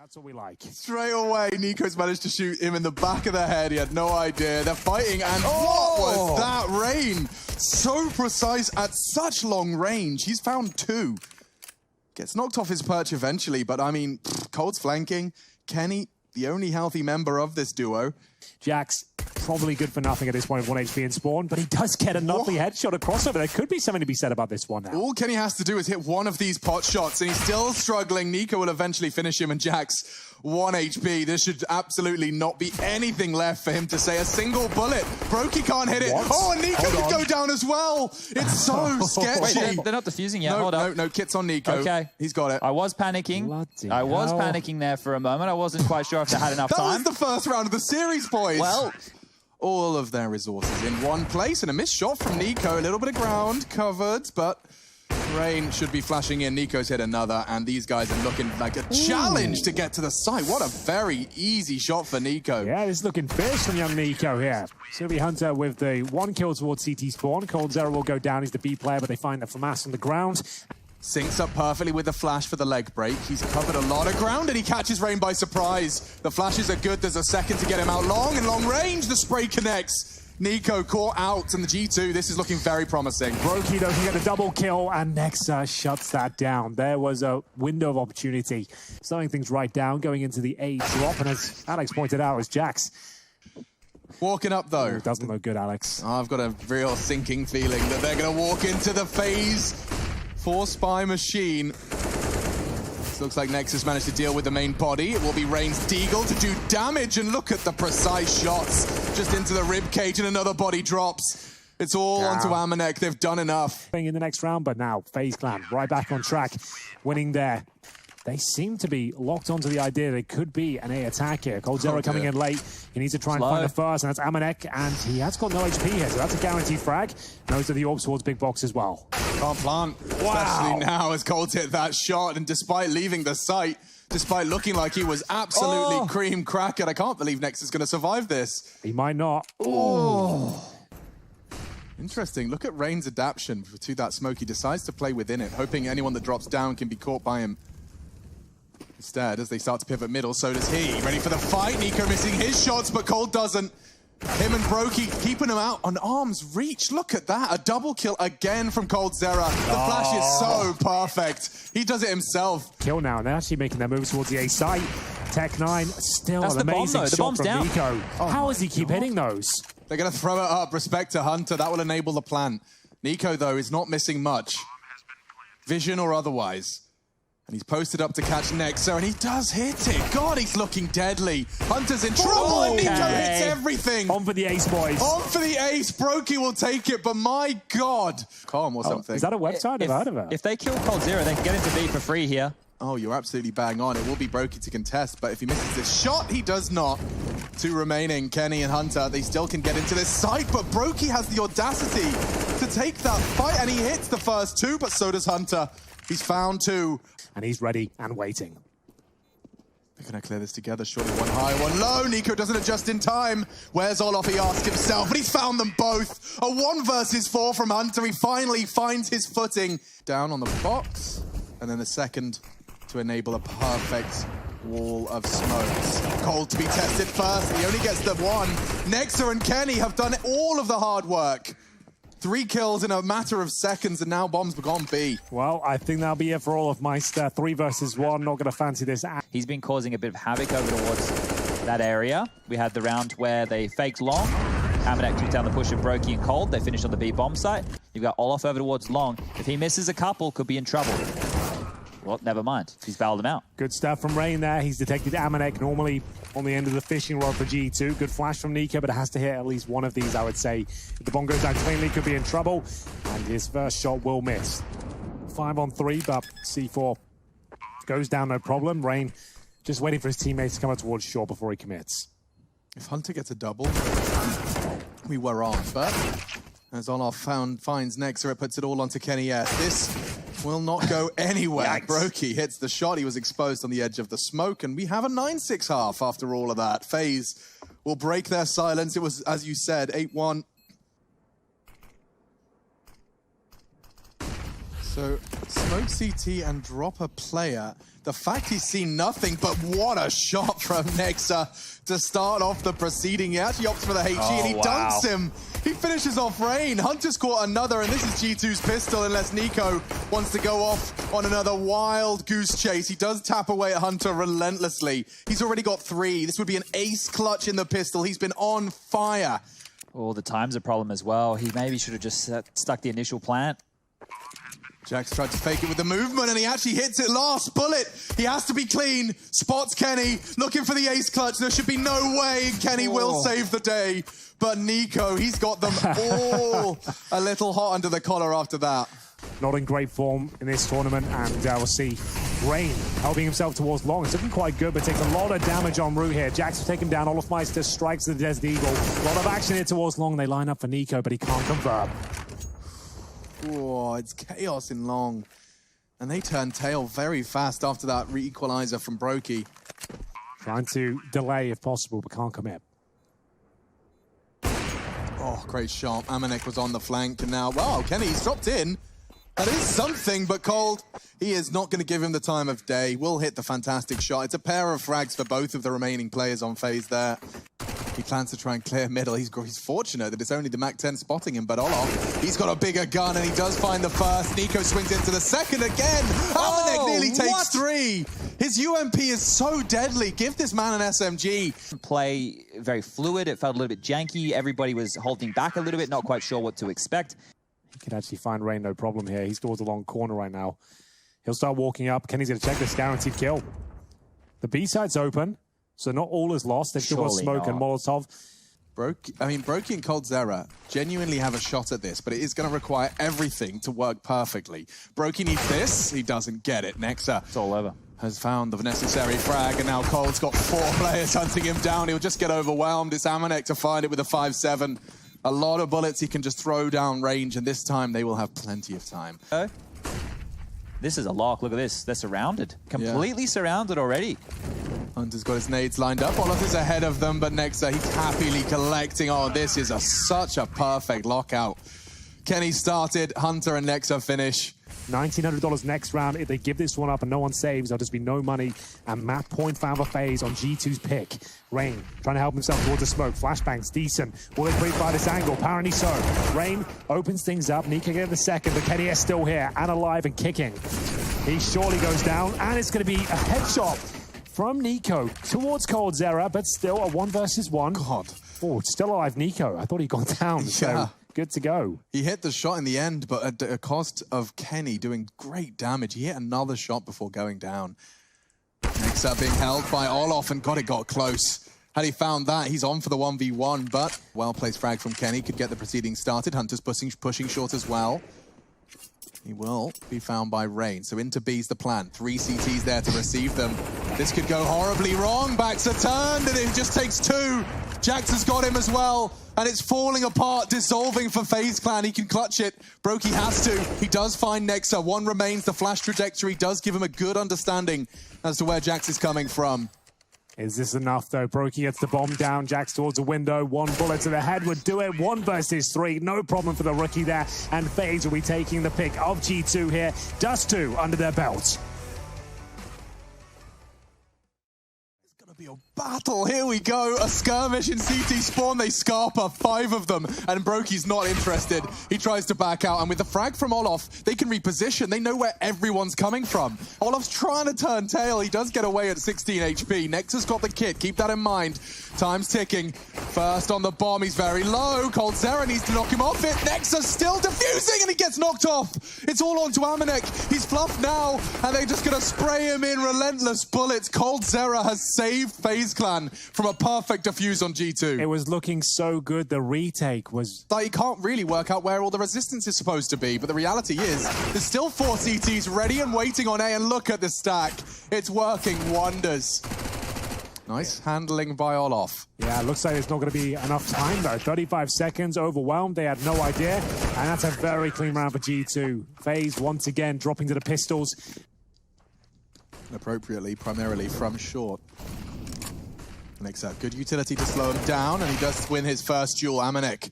That's what we like. Straight away, Nico's managed to shoot him in the back of the head. He had no idea. They're fighting, and what was that rain? So precise at such long range. He's found two. Gets knocked off his perch eventually, but I mean, Cold's flanking. Kenny, the only healthy member of this duo. Jax, probably good for nothing at this point with 1 HP in spawn, but he does get a lovely headshot across over. There could be something to be said about this one now. All Kenny has to do is hit one of these pot shots, and he's still struggling. Nico will eventually finish him, and Jax, 1 HP. There should absolutely not be anything left for him to say. A single bullet. Brokey can't hit it. What? Oh, and Nico could go down as well. It's so sketchy. Wait, they're not defusing yet. Hold up. No, kit's on Nico. Okay. He's got it. I was panicking. I was panicking there for a moment. I wasn't quite sure if they had enough time. That was the first round of the series, boys. Well, all of their resources in one place, and a missed shot from Nico. A little bit of ground covered, but rain should be flashing in. Nico's hit another, and these guys are looking like a challenge to get to the site. What a very easy shot for Nico. Yeah, this is looking fierce from young Nico here. So it'll be Hunter with the 1 kill towards CT spawn. coldzera will go down. He's the B player, but they find the FAMAS on the ground. Syncs up perfectly with the flash for the leg break. He's covered a lot of ground, and he catches Rain by surprise. The flashes are good. There's a second to get him out long, and long range. The spray connects. Nico caught out, and the G2, this is looking very promising. Brokey, though, can get a double kill, and Nexa shuts that down. There was a window of opportunity. Slowing things right down, going into the A drop, and as Alex pointed out, it was Jax. Walking up, though. It doesn't look good, Alex. I've got a real sinking feeling that they're going to walk into the FaZe 4-spy machine. This looks like Nexus managed to deal with the main body. It will be Rain's Deagle to do damage, and look at the precise shots just into the rib cage, and another body drops. It's all onto Amanek. They've done enough. In the next round, but now FaZe Clan right back on track, winning there. They seem to be locked onto the idea they could be an A attack here. coldzera coming in late. He needs to try and find the first, and that's Amanek, and he has got no HP here, so that's a guaranteed frag. Those are the orbs towards big box as well. Can't plant, especially now as Cold's hit that shot, and despite leaving the site, despite looking like he was absolutely cream crackered, I can't believe Nex is going to survive this. He might not. Interesting. Look at Rain's adaptation to that smoke. He decides to play within it, hoping anyone that drops down can be caught by him. Instead, as they start to pivot middle, so does he. Ready for the fight. Nico missing his shots, but Cold doesn't. Him and Brokey keeping him out on arm's reach. Look at that. A double kill again from coldzera. The flash is so perfect. He does it himself. Kill now, and they're actually making their moves towards the A site. Tech9, still that's an amazing shot from down. Nico. How does he keep hitting those? They're going to throw it up. Respect to Hunter. That will enable the plan. Nico, though, is not missing much. Vision or otherwise. And he's posted up to catch Nexa, and he does hit it. God, he's looking deadly. Hunter's in trouble, and Nico hits everything. On for the ace, boys. On for the ace. Brokey will take it, but my God. Calm or something. Is that a website? I've heard of it. If they kill coldzera, they can get into B for free here. Oh, you're absolutely bang on. It will be Brokey to contest, but if he misses this shot, he does not. 2 remaining, Kenny and Hunter. They still can get into this site, but Brokey has the audacity to take that fight, and he hits the first 2, but so does Hunter. He's found 2. And he's ready and waiting. They're going to clear this together. Surely 1 high, 1 low. Nico doesn't adjust in time. Where's Olof? He asks himself, but he's found them both. A 1 versus 4 from Hunter. He finally finds his footing. Down on the box. And then the second to enable a perfect wall of smokes. Cold to be tested first. He only gets the 1. Nexa and Kenny have done all of the hard work. 3 kills in a matter of seconds, and now bombs gone B. Well, I think that'll be it for all of Meister. 3 versus 1. Not going to fancy this. He's been causing a bit of havoc over towards that area. We had the round where they faked long. Amanek took down the push of Brokey and Cold. They finished on the B bomb site. You've got Olof over towards long. If he misses a couple, could be in trouble. Well, never mind. He's bailed them out. Good stuff from Rain there. He's detected Amanek normally on the end of the fishing rod for G2. Good flash from Nico, but it has to hit at least one of these, I would say. If the bomb goes down cleanly, could be in trouble. And his first shot will miss. 5 on 3, but C4 goes down no problem. Rain just waiting for his teammates to come up towards shore before he commits. If Hunter gets a double, we were on, but as Olof finds Nexa, it puts it all onto Kenny S. This will not go anywhere. Brokey hits the shot. He was exposed on the edge of the smoke, and we have a 9-6 half after all of that. FaZe will break their silence. It was, as you said, 8-1. So So, smoke CT and drop a player. The fact he's seen nothing, but what a shot from Nexa to start off the proceeding. He actually opts for the HE and he dunks him. He finishes off Rain. Hunter's caught another, and this is G2's pistol unless Nico wants to go off on another wild goose chase. He does tap away at Hunter relentlessly. He's already got 3. This would be an ace clutch in the pistol. He's been on fire. Oh, the time's a problem as well. He maybe should have just stuck the initial plant. Jax tried to fake it with the movement, and he actually hits it last bullet. He has to be clean. Spots Kenny, looking for the ace clutch. There should be no way Kenny will save the day. But Nico, he's got them all a little hot under the collar after that. Not in great form in this tournament, and we'll see Rain helping himself towards long. It's looking quite good, but takes a lot of damage en route here. Jax will take him down. Olofmeister strikes the Desert Eagle. A lot of action here towards long. They line up for Nico, but he can't confirm. Oh, it's chaos in long. And they turn tail very fast after that re-equalizer from Brokey. Trying to delay if possible, but can't commit. Oh, great shot. Amanek was on the flank, and now, wow, Kenny's dropped in. That is something, but Cold, he is not going to give him the time of day. Will hit the fantastic shot. It's a pair of frags for both of the remaining players on FaZe there. He plans to try and clear middle. He's fortunate that it's only the Mac-10 spotting him, but Olof, he's got a bigger gun, and he does find the first. Nico swings into the second again. Amanek nearly takes 3. His UMP is so deadly. Give this man an SMG. Play very fluid. It felt a little bit janky. Everybody was holding back a little bit, not quite sure what to expect. He can actually find Rain, no problem here. He's towards the long corner right now. He'll start walking up. Kenny's going to check this guaranteed kill. The B-side's open, so not all is lost. They've still got Smoke and Molotov. Brokey and coldzera genuinely have a shot at this, but it is going to require everything to work perfectly. Brokey needs this. He doesn't get it. Nexa. It's all over. Has found the necessary frag, and now Cold's got 4 players hunting him down. He'll just get overwhelmed. It's Amanek to find it with a 5-7. A lot of bullets he can just throw down range, and this time they will have plenty of time. This is a lock. Look at this. They're surrounded. Completely surrounded already. Hunter's got his nades lined up. Olof is ahead of them, but Nexa, he's happily collecting. Oh, this is such a perfect lockout. Kenny started, Hunter and Nexa finish. $1,900 next round. If they give this one up and no one saves, there'll just be no money. And map point found for FaZe on G2's pick. Rain trying to help himself towards the smoke. Flashbang's decent. Will they pre-fire this angle? Apparently so. Rain opens things up. Nika get the second, but Kenny is still here and alive and kicking. He surely goes down, and it's going to be a headshot from Nico towards coldzera, but still a 1 versus 1. God. Oh, still alive, Nico. I thought he'd gone down. Yeah. So good to go. He hit the shot in the end, but at the cost of Kenny doing great damage. He hit another shot before going down. Nexa being held by Olof, and God, it got close. Had he found that, he's on for the 1v1, but well-placed frag from Kenny could get the proceedings started. Hunter's pushing short as well. He will be found by Rain. So into B's the plan. 3 CTs there to receive them. This could go horribly wrong. Backs are turned, and it just takes 2. Jax has got him as well, and it's falling apart, dissolving for FaZe Clan. He can clutch it. Brokey has to. He does find Nexa. 1 remains. The flash trajectory does give him a good understanding as to where Jax is coming from. Is this enough, though? Brokey gets the bomb down. Jax towards the window. 1 bullet to the head would do it. 1 versus 3. No problem for the rookie there. And FaZe will be taking the pick of G2 here. Just 2 under their belt. Be a battle. Here we go. A skirmish in CT spawn. They scarper 5 of them, and Brokey's not interested. He tries to back out, and with the frag from Olof, they can reposition. They know where everyone's coming from. Olof's trying to turn tail. He does get away at 16 HP. Nexa's got the kit. Keep that in mind. Time's ticking. First on the bomb. He's very low. coldzera needs to knock him off it. Nexa's still defusing, and he gets knocked off. It's all on to Amanek. He's fluffed now, and they're just going to spray him in relentless bullets. coldzera has saved FaZe Clan from a perfect defuse on G2. It was looking so good. The retake was... Like, you can't really work out where all the resistance is supposed to be, but the reality is there's still 4 CTs ready and waiting on A, and look at the stack. It's working wonders. Nice handling by Olof. Yeah, it looks like there's not going to be enough time, though. 35 seconds, overwhelmed. They had no idea. And that's a very clean round for G2. FaZe, once again, dropping to the pistols. Appropriately, primarily from short. Makes a good utility to slow him down, and he does win his first duel. Amanek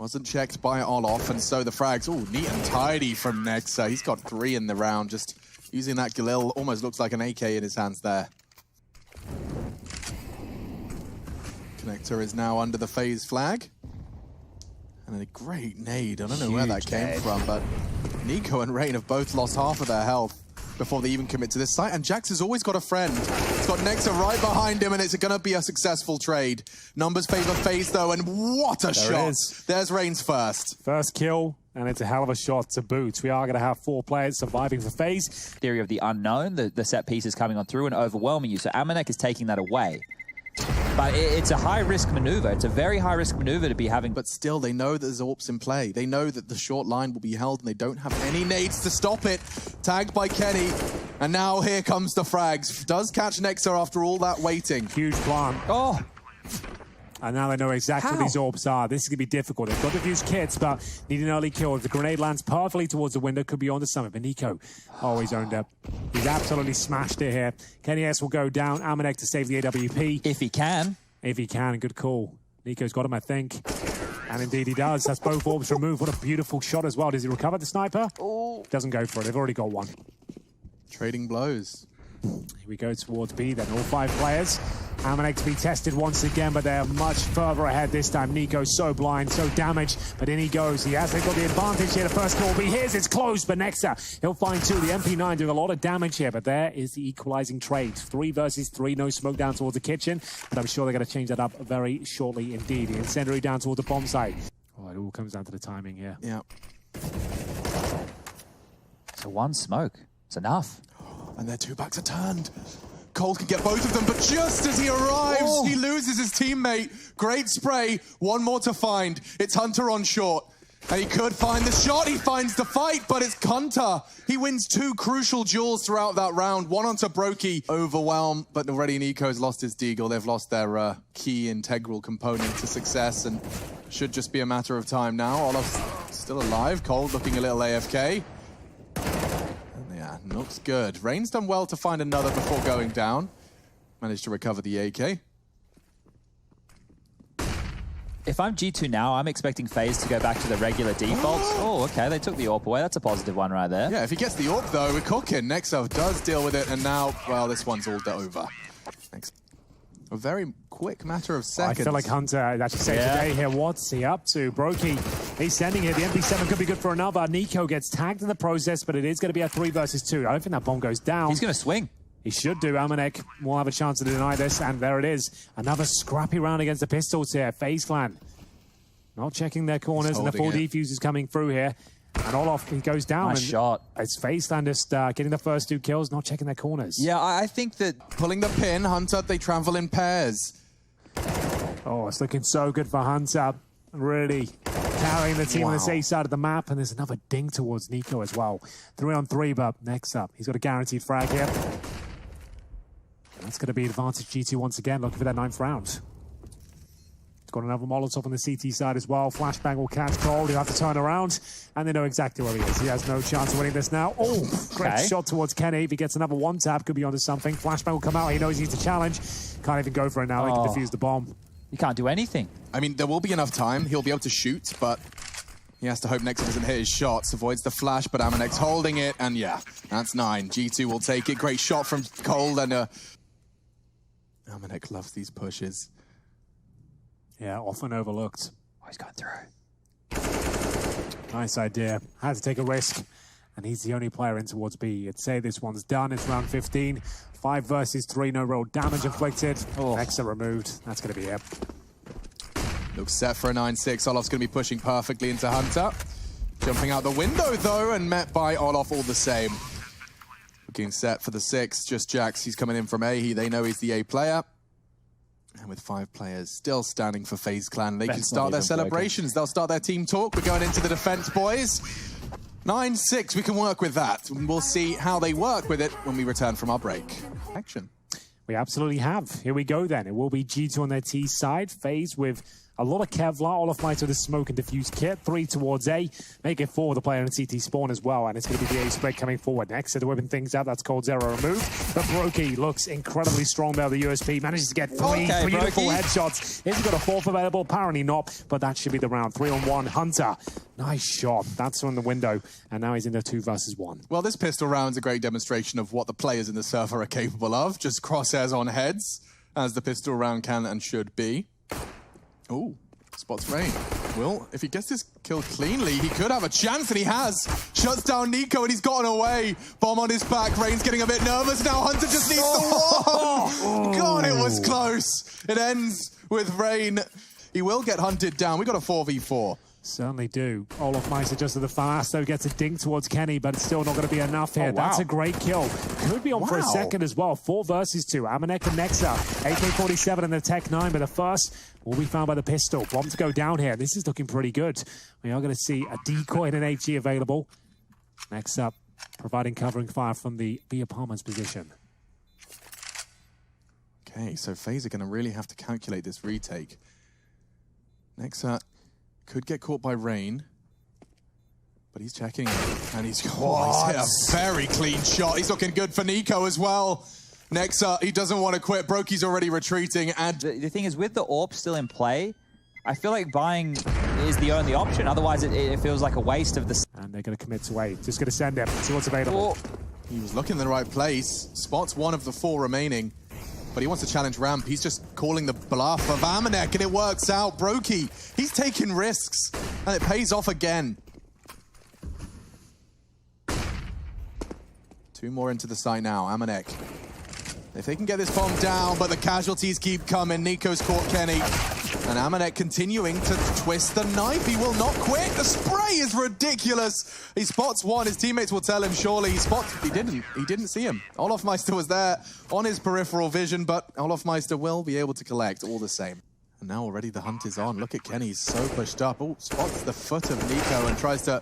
Wasn't checked by Olof, and so the frags, oh, neat and tidy from Nexa. He's got 3 in the round, just using that Galil. Almost looks like an AK in his hands there. Connector is now under the FaZe flag. And a great nade. I don't know where that came from, but Nico and Rain have both lost half of their health before they even commit to this site. And Jax has always got a friend. He's got Nexa right behind him, and it's going to be a successful trade. Numbers favor FaZe, though, and what a shot. There's Rain's first. First kill, and it's a hell of a shot to boot. We are going to have 4 players surviving for FaZe. Theory of the unknown, the set piece is coming on through and overwhelming you. So Amanek is taking that away. But it's a high-risk maneuver. It's a very high-risk maneuver to be having. But still, they know that there's AWPs in play. They know that the short line will be held, and they don't have any nades to stop it. Tagged by Kenny, and now here comes the frags. Does catch Nexa after all that waiting. Huge plant. Oh! And now they know exactly what these AWPs are. This is going to be difficult. They've got to use kits, but need an early kill. If the grenade lands perfectly towards the window, could be onto something. But Nico, he's owned up. He's absolutely smashed it here. Kenny S will go down. Amanek to save the AWP. If he can. If he can, good call. Nico's got him, I think. And indeed he does. That's both AWPs removed. What a beautiful shot as well. Does he recover the sniper? Oh. Doesn't go for it. They've already got one. Trading blows. Here we go towards B then. All 5 players. Amanek to be tested once again, but they're much further ahead this time. Nico's so blind, so damaged, but in he goes. He hasn't got the advantage here. The first kill will be his. It's close, but Nexa, he'll find 2. The MP9 doing a lot of damage here, but there is the equalizing trade. 3 versus 3, no smoke down towards the kitchen, but I'm sure they're going to change that up very shortly indeed. The incendiary down towards the bomb site. Oh, it all comes down to the timing here. Yeah. So 1 smoke. It's enough. And their 2 backs are turned. Cold can get both of them, but just as he arrives, he loses his teammate. Great spray, 1 more to find. It's Hunter on short, and he could find the shot. He finds the fight, but it's Hunter. He wins 2 crucial duels throughout that round. 1 onto Brokey, overwhelmed, but already Nico's lost his deagle. They've lost their key integral component to success, and should just be a matter of time now. Olaf's still alive. Cold looking a little AFK. Looks good. Rain's done well to find another before going down. Managed to recover the AK. If I'm G2 now, I'm expecting FaZe to go back to the regular defaults. Oh, okay, they took the AWP away. That's a positive one right there. Yeah, if he gets the AWP, though, we're cooking. Nexo does deal with it, and now, well, this one's all over. Next. A very quick matter of seconds. I feel like Hunter actually saved the day here. What's he up to? Brokey, he's standing here. The MP7 could be good for another. Nico gets tagged in the process, but it is going to be a 3 versus 2. I don't think that bomb goes down. He's going to swing. He should do. Amanek will have a chance to deny this, and there it is. Another scrappy round against the pistols here. FaZe clan not checking their corners, and the 4 defuse is coming through here. And Olof, he goes down. Nice shot. It's FaZe clan just getting the first 2 kills, not checking their corners. Yeah, I think that pulling the pin, Hunter, they travel in pairs. Oh, it's looking so good for Hunter. Really carrying the team on the safe side of the map. And there's another ding towards Nico as well. 3 on 3, but next up, he's got a guaranteed frag here. And that's going to be advantage G2 once again, looking for that 9th round. Got another Molotov on the CT side as well. Flashbang will catch Cold. He'll have to turn around, and they know exactly where he is. He has no chance of winning this now. Oh, great shot towards Kenny. If he gets another 1-tap, could be onto something. Flashbang will come out. He knows he needs a challenge. Can't even go for it now. They can defuse the bomb. You can't do anything. I mean, there will be enough time. He'll be able to shoot, but he has to hope Nexa doesn't hit his shots. Avoids the flash, but Amanek's holding it, and yeah, that's 9. G2 will take it. Great shot from Cold, and Amanek loves these pushes. Yeah, often overlooked. Oh, he's going through. Nice idea. Had to take a risk, and he's the only player in towards B. I'd say this one's done. It's round 15. 5 versus 3, no real damage inflicted. Nexa removed. That's going to be it. Looks set for a 9-6. Olaf's going to be pushing perfectly into Hunter. Jumping out the window, though, and met by Olof all the same. Looking set for the 6. Just Jax. He's coming in from A. They know he's the A player. And with 5 players still standing for FaZe clan, they can start their celebrations. They'll start their team talk. We're going into the defense, boys. 9-6, we can work with that. We'll see how they work with it when we return from our break. Action. We absolutely have. Here we go then. It will be G2 on their T side. FaZe with A lot of Kevlar, all of Might with the smoke and diffuse kit. 3 towards A. Make it 4 the player in CT spawn as well. And it's going to be the A spread coming forward next. So they're whipping things out. That's Cold Zero removed. But Brokey looks incredibly strong there. The USP manages to get 3 beautiful headshots. Is he got a 4th available? Apparently not. But that should be the round. 3-on-1. Hunter. Nice shot. That's on the window. And now he's in the 2 versus 1. Well, this pistol round's a great demonstration of what the players in the server are capable of. Just crosshairs on heads, as the pistol round can and should be. Ooh, spots Rain. Will, if he gets this kill cleanly, he could have a chance, and he has. Shuts down Nico, and he's gotten away. Bomb on his back. Rain's getting a bit nervous now. Hunter just needs the one. God, it was close. It ends with Rain. He will get hunted down. We got a 4v4. Certainly do. Olaf Meister just to the fast, though, gets a dink towards Kenny, but it's still not going to be enough here. That's a great kill. Could be on for a second as well. 4 versus 2. Amanek and Nexa. AK-47 and the Tech 9, but the first will be found by the pistol. Bomb to go down here. This is looking pretty good. We are going to see a decoy and an HE available. Next up, providing covering fire from the B Apartments position. Okay, so FaZe are going to really have to calculate this retake. Nexa could get caught by Rain, but he's checking, and he's hit a very clean shot. He's looking good for Nico as well. Nexa, he doesn't want to quit. Brokey's already retreating, and the thing is, with the AWP still in play, I feel like buying is the only option. Otherwise, it feels like a waste of the... And they're going to commit to A. Just going to send him. See what's available. He was looking in the right place. Spots 1 of the 4 remaining. But he wants to challenge Ramp. He's just calling the bluff of Amanek, and it works out. Brokey, he's taking risks, and it pays off again. 2 more into the site now. Amanek. If they can get this bomb down, but the casualties keep coming. Nico's caught Kenny. And Amanek continuing to twist the knife. He will not quit. The spray is ridiculous. He spots 1. His teammates will tell him surely. He didn't see him. Olaf Meister was there on his peripheral vision, but Olaf Meister will be able to collect all the same. And now already the hunt is on. Look at Kenny. He's so pushed up. Oh, spots the foot of Nico and tries to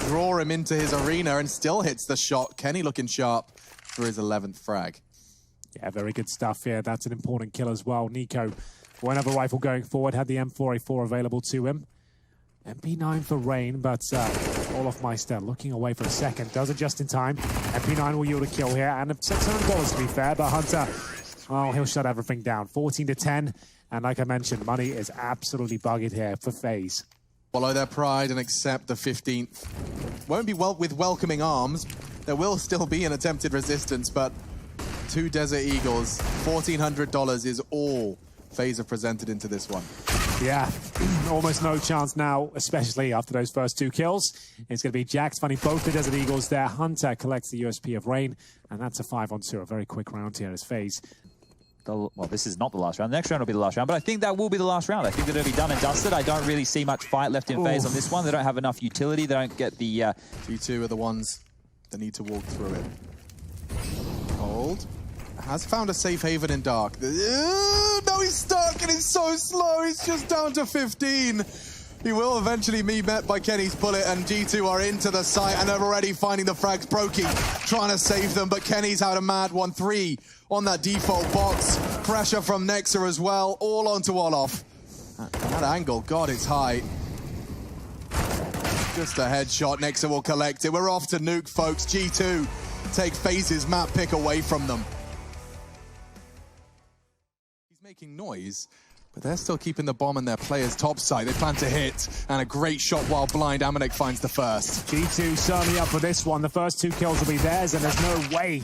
draw him into his arena and still hits the shot. Kenny looking sharp for his 11th frag. Yeah, very good stuff here. That's an important kill as well. Nico, whenever rifle going forward, had the M4A4 available to him. MP9 for Rain, but Olaf Meister looking away for a second. Does it just in time. MP9 will yield a kill here, and $600 to be fair, but Hunter, well, he'll shut everything down. 14-10, and like I mentioned, money is absolutely buggered here for FaZe. Follow their pride and accept the 15th. Won't be with welcoming arms. There will still be an attempted resistance, but 2 Desert Eagles, $1,400 is all FaZe have presented into this one. Yeah, almost no chance now, especially after those first 2 kills. It's going to be Jax finding both the Desert Eagles there. Hunter collects the USP of Rain, and that's a 5-on-2. A very quick round here as FaZe. Well, this is not the last round. The next round will be the last round, but I think that will be the last round. I think that it'll be done and dusted. I don't really see much fight left in FaZe on this one. They don't have enough utility. They don't get the... G2 are the ones that need to walk through it. Cold. Has found a safe haven in dark. No, he's stuck and he's so slow. He's just down to 15. He will eventually be met by Kenny's bullet, and G2 are into the site and they're already finding the frags. Brokey trying to save them, but Kenny's had a mad 1-3 on that default box. Pressure from Nexa as well, all onto Olaf. That angle, God, it's high. Just a headshot. Nexa will collect it. We're off to nuke, folks. G2 take FaZe's map pick away from them. Making noise, but they're still keeping the bomb in their players' top side. They plan to hit, and a great shot while blind. Amanek finds the first. G2 certainly up for this one. The first 2 kills will be theirs, and there's no way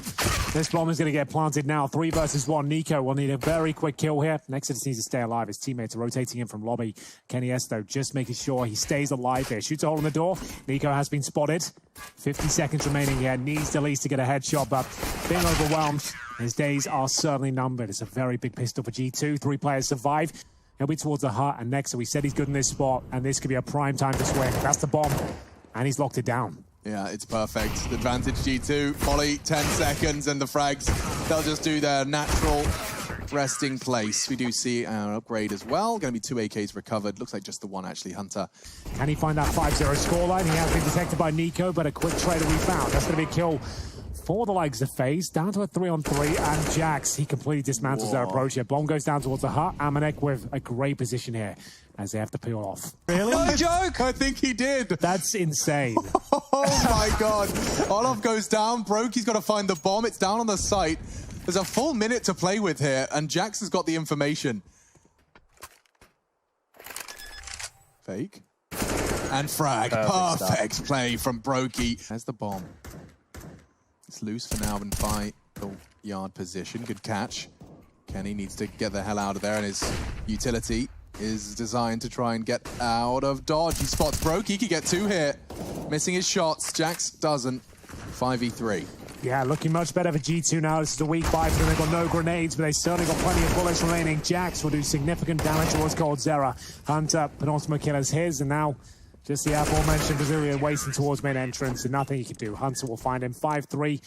this bomb is going to get planted now. 3 versus 1. Nico will need a very quick kill here. Next, just needs to stay alive. His teammates are rotating in from lobby. Kenny Esto just making sure he stays alive here. Shoots a hole in the door. Nico has been spotted. 50 seconds remaining here. Needs at least to get a headshot, but being overwhelmed. His days are certainly numbered. It's a very big pistol for G2. 3 players survive. He'll be towards the hut, and Nexa, we said he's good in this spot, and this could be a prime time to swing. That's the bomb, and he's locked it down. Yeah, it's perfect. The advantage G2. Molly, 10 seconds, and the frags, they'll just do their natural resting place. We do see an upgrade as well. Going to be 2 AKs recovered. Looks like just the 1, actually, Hunter. Can he find that 5-0 scoreline? He has been detected by Nico, but a quick trade that we found. That's going to be a kill for the likes of FaZe, down to a 3-on-3, and Jax, he completely dismantles their approach here. Bomb goes down towards the hut. Amanek with a great position here as they have to peel off. Really? No joke! I think he did. That's insane. Oh my god. Olaf goes down. Brokey's got to find the bomb. It's down on the site. There's a full minute to play with here, and Jax has got the information. Fake. And frag. Perfect play from Brokey. There's the bomb. It's loose for now in the yard position. Good catch. Kenny needs to get the hell out of there, and his utility is designed to try and get out of dodge. He spots Brokey. He could get 2 here. Missing his shots. Jax doesn't. 5v3. Yeah, looking much better for G2 now. This is a weak buy for them. They've got no grenades, but they certainly got plenty of bullets remaining. Jax will do significant damage towards coldzera. Hunter, penultimate kill is his, and now just the aforementioned Brazilian wasting towards main entrance, and nothing he can do. Hunter will find him. 5-3.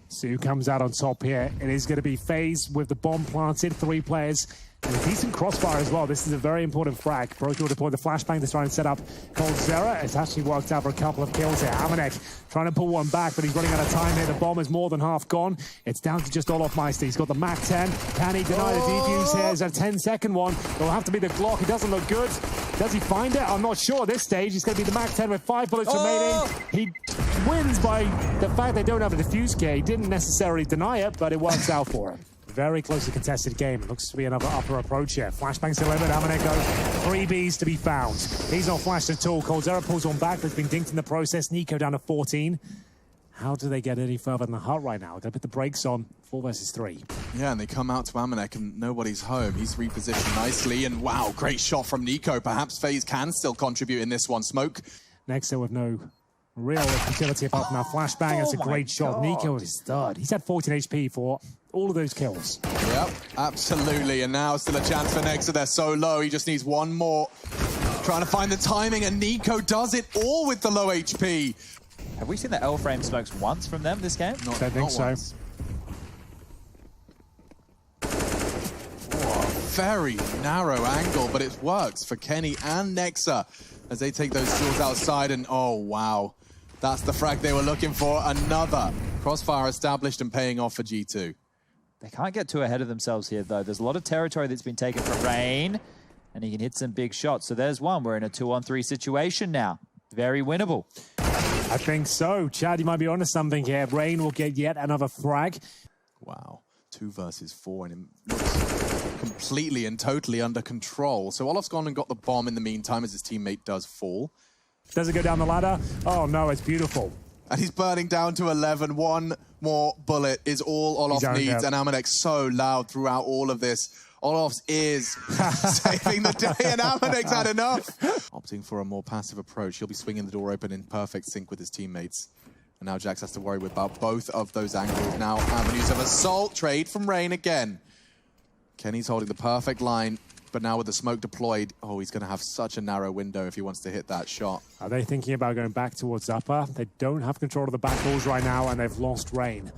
Su comes out on top here. It is going to be FaZe with the bomb planted. 3 players. And a decent crossfire as well. This is a very important frag. Brokey will deploy the flashbang to try and set up coldzera. It's actually worked out for a couple of kills here. Amanek trying to pull one back, but he's running out of time here. The bomb is more than half gone. It's down to just Olaf Meister. He's got the Mac 10. Can he deny the defuse here? It's a 10-second one. It'll have to be the Glock. It doesn't look good. Does he find it? I'm not sure at this stage. It's going to be the Mac 10 with 5 bullets remaining. He wins by the fact they don't have a defuse kit. He didn't necessarily deny it, but it works out for him. Very closely contested game. It looks to be another upper approach here. Flashbang's delivered. Amanek goes 3 Bs to be found. He's not flashed at all. coldzera pulls one back, but has been dinked in the process. Nico down to 14. How do they get any further in the hut right now? They put the brakes on. 4 versus 3. Yeah, and they come out to Amanek and nobody's home. He's repositioned nicely, and wow, great shot from Nico. Perhaps FaZe can still contribute in this one. Smoke. Next, with no real utility apart from that flashbang. It's a great shot. Nico is stud. He's had 14 HP for all of those kills. Yep, absolutely. And now still a chance for Nexa. They're so low. He just needs one more. Trying to find the timing, and Nico does it all with the low HP. Have we seen the L-frame smokes once from them this game? I don't think so. Once. Oh, very narrow angle, but it works for Kenny and Nexa as they take those tools outside, and oh wow. That's the frag they were looking for. Another crossfire established and paying off for G2. They can't get too ahead of themselves here, though. There's a lot of territory that's been taken from Rain, and he can hit some big shots. So there's one. We're in a 2-on-3 situation now. Very winnable. I think so. Chad, you might be onto something here. Rain will get yet another frag. Wow. 2 versus 4, and it looks completely and totally under control. So Olaf's gone and got the bomb in the meantime as his teammate does fall. Does it go down the ladder? Oh no, it's beautiful. And he's burning down to 11. One more bullet is all Olaf needs. And Amanek's so loud throughout all of this. Olaf's ears saving the day, and Amanek's had enough. Opting for a more passive approach. He'll be swinging the door open in perfect sync with his teammates. And now Jax has to worry about both of those angles. Now avenues of assault. Trade from Rain again. Kenny's holding the perfect line. But now with the smoke deployed, oh, he's going to have such a narrow window if he wants to hit that shot. Are they thinking about going back towards upper? They don't have control of the back doors right now, and they've lost Rain.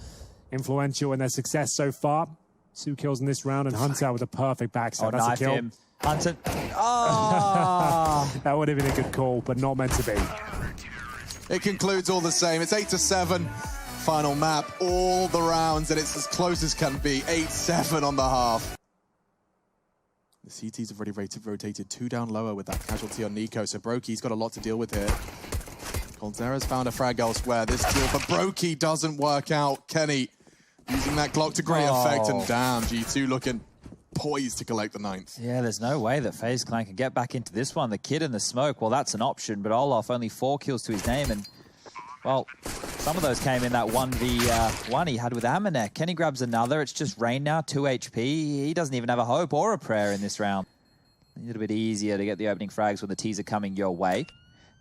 Influential in their success so far. 2 kills in this round, and Hunter with a perfect backside. Oh, that's a kill. him. Hunter. Oh! That would have been a good call, but not meant to be. It concludes all the same. It's 8-7. Final map, all the rounds, and it's as close as can be. 8-7 on the half. The CTs have already rotated 2 down lower with that casualty on Nico, so Brokey's got a lot to deal with here. coldzera's found a frag elsewhere. This duel for Brokey doesn't work out. Kenny using that Glock to great effect, and down. G2 looking poised to collect the 9th. Yeah, there's no way that FaZe Clan can get back into this one. The kid in the smoke, well, that's an option, but Olaf only 4 kills to his name, and, well, some of those came in that 1v1 he had with Amanek. Kenny grabs another. It's just Rain now, 2 HP. He doesn't even have a hope or a prayer in this round. A little bit easier to get the opening frags when the T's are coming your way.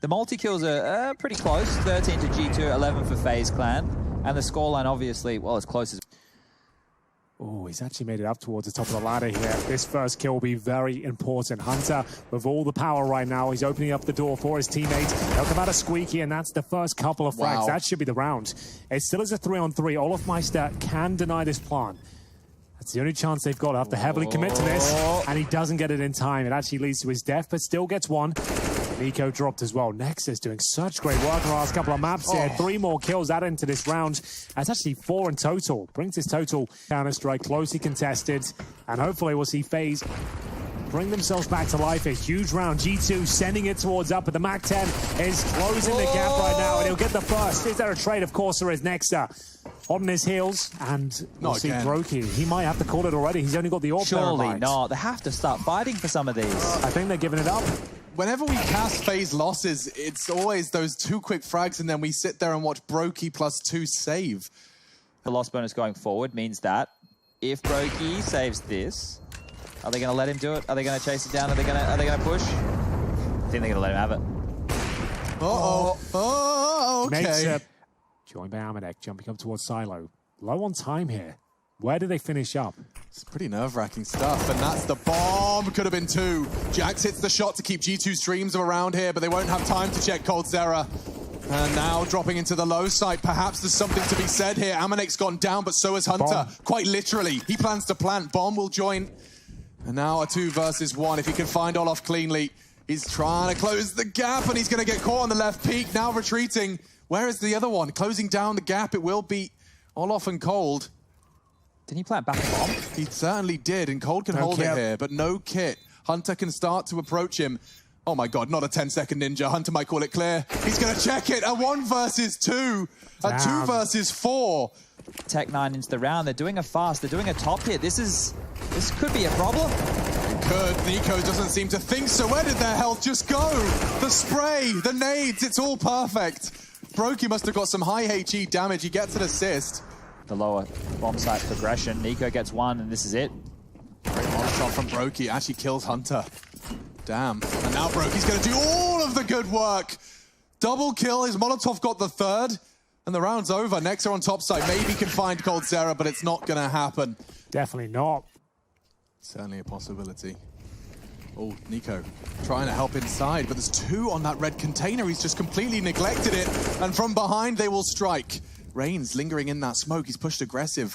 The multi-kills are pretty close. 13 to G2, 11 for FaZe Clan. And the scoreline, obviously, well, as close as... Oh, he's actually made it up towards the top of the ladder here. This first kill will be very important. Hunter, with all the power right now, he's opening up the door for his teammates. They'll come out of squeaky, and that's the first couple of frags. Wow. That should be the round. It still is a 3-on-3. Olaf Meister can deny this plan. That's the only chance they've got. Have to heavily commit to this, and he doesn't get it in time. It actually leads to his death, but still gets one. Nico dropped as well. Nexus doing such great work the last couple of maps here. 3 more kills added into this round. That's actually 4 in total. Brings his total Counter-Strike closely contested. And hopefully we'll see FaZe bring themselves back to life. A huge round. G2 sending it towards up, but the MAC-10 is closing the gap right now, and he'll get the first. Is there a trade? Of course there is. Nexta on his heels, and we'll see Brokey. He might have to call it already. He's only got the AWP. Surely not. They have to start fighting for some of these. I think they're giving it up. Whenever we cast FaZe losses, it's always those 2 quick frags, and then we sit there and watch Brokey +2 save. The loss bonus going forward means that if Brokey saves this, are they going to let him do it? Are they going to chase it down? Are they going to push? I think they're going to let him have it. Okay. Makes joined by Amanek, jumping up towards Silo. Low on time here. Where do they finish up? It's pretty nerve-wracking stuff, and that's the bomb. Could have been 2. Jax hits the shot to keep G2's dreams around here, but they won't have time to check Coldzera. And now dropping into the low side. Perhaps there's something to be said here. Amanek's gone down, but so has Hunter. Bomb. Quite literally. He plans to plant. Bomb will join. And now a 2 versus 1. If he can find Olof cleanly, he's trying to close the gap, and he's going to get caught on the left peak. Now retreating. Where is the other one? Closing down the gap. It will be Olof and Cold. Didn't he plant back a bomb? He certainly did, and Cold can hold it here, but no kit. Hunter can start to approach him. Oh my God, not a 10-second ninja. Hunter might call it clear. He's going to check it. A 1 versus 2. A 2 versus 4. Tech9 into the round. They're doing a fast. They're doing a top hit. This could be a problem. It could. Nico doesn't seem to think so. Where did their health just go? The spray, the nades, it's all perfect. Brokey must have got some high HE damage. He gets an assist. The lower bomb site progression. Nico gets 1, and this is it. Great Molotov from Brokey. Actually kills Hunter. Damn. And now Brokey's going to do all of the good work. Double kill. His Molotov got the 3rd. And the round's over. Nexa on top side. Maybe can find Coldzera, but it's not going to happen. Definitely not. Certainly a possibility. Oh, Nico trying to help inside, but there's 2 on that red container. He's just completely neglected it. And from behind, they will strike. Reigns lingering in that smoke. He's pushed aggressive.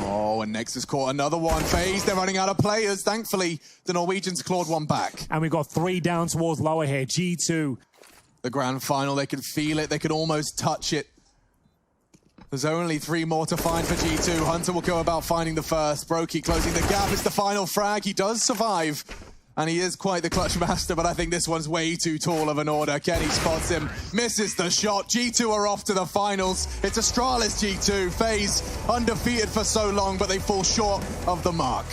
Oh, and Nexus caught another one. FaZe, they're running out of players. Thankfully, the Norwegians clawed 1 back. And we've got 3 down towards lower here. G2. The grand final, they can feel it. They can almost touch it. There's only 3 more to find for G2. Hunter will go about finding the first. Brokey closing the gap. It's the final frag. He does survive. And he is quite the clutch master, but I think this one's way too tall of an order. Kenny spots him, misses the shot. G2 are off to the finals. It's Astralis G2. FaZe undefeated for so long, but they fall short of the mark.